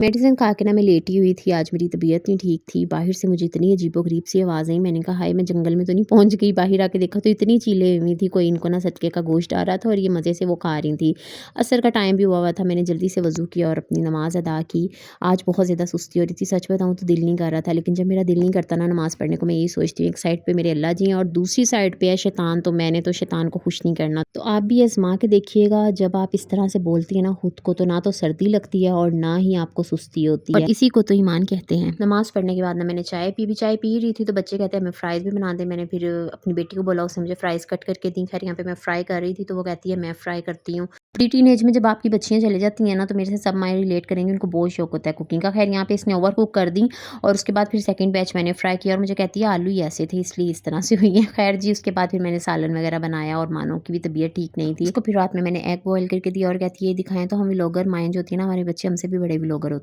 Medicine खा के ना मैं लेटी हुई थी, आज मेरी तबीयत नहीं ठीक थी। बाहर से मुझे इतनी अजीबो-गरीब सी आवाज़ आई, मैंने कहा हाय मैं जंगल में तो नहीं पहुँच गई। बाहर आके देखा तो इतनी चीलें हुई थी, कोई इनको ना सटके का गोश्त आ रहा था और ये मज़े से वो खा रही थी। असर का टाइम भी हुआ था, मैंने जल्दी से वज़ू किया और अपनी नमाज़ अदा की। आज बहुत ज़्यादा सुस्ती हो रही थी, सच बताऊँ तो दिल नहीं कर रहा था, लेकिन जब मेरा दिल नहीं करता ना नमाज़ पढ़ने को, मैं यही सोचती हूँ एक साइड पे मेरे अल्लाह जी हैं और दूसरी साइड पे है शैतान, तो मैंने तो शैतान को खुश नहीं करना। तो आप भी आज़मा के देखिएगा, जब आप इस तरह से बोलती हैं ना खुद को, तो ना तो सर्दी लगती है और ना ही आपको सुस्ती होती है। इसी को तो ईमान कहते हैं। नमाज़ पढ़ने के बाद ना मैंने चाय पी, भी चाय पी रही थी तो बच्चे कहते हैं हमें फ्राइज़ भी बना दे। मैंने फिर अपनी बेटी को बोला, उसने मुझे फ्राइज़ कट करके दी। खैर यहाँ पे मैं फ्राई कर रही थी तो वो कहती है मैं फ्राई करती हूँ। प्री टीन एज में जब आपकी बच्चियाँ चली जाती हैं ना, तो मेरे से सब माएँ रिलेट करेंगी, उनको बहुत शौक होता है कुकिंग का। खैर यहाँ पे इसने ओवर कुक कर दी और उसके बाद फिर सेकंड बैच मैंने फ्राई किया और मुझे कहती है आलू ही ऐसे थे इसलिए इस तरह से हुई है। खैर जी, उसके बाद फिर मैंने सालन वगैरह बनाया और मानो की भी तबीयत ठीक नहीं थी। उसको फिर रात में मैंने एग बॉयल करके दिया और कहती है ये दिखाएँ तो हम व्लॉगर, माएँ जो होती है ना हमारे बच्चे हमसे भी बड़े व्लॉगर होते हैं।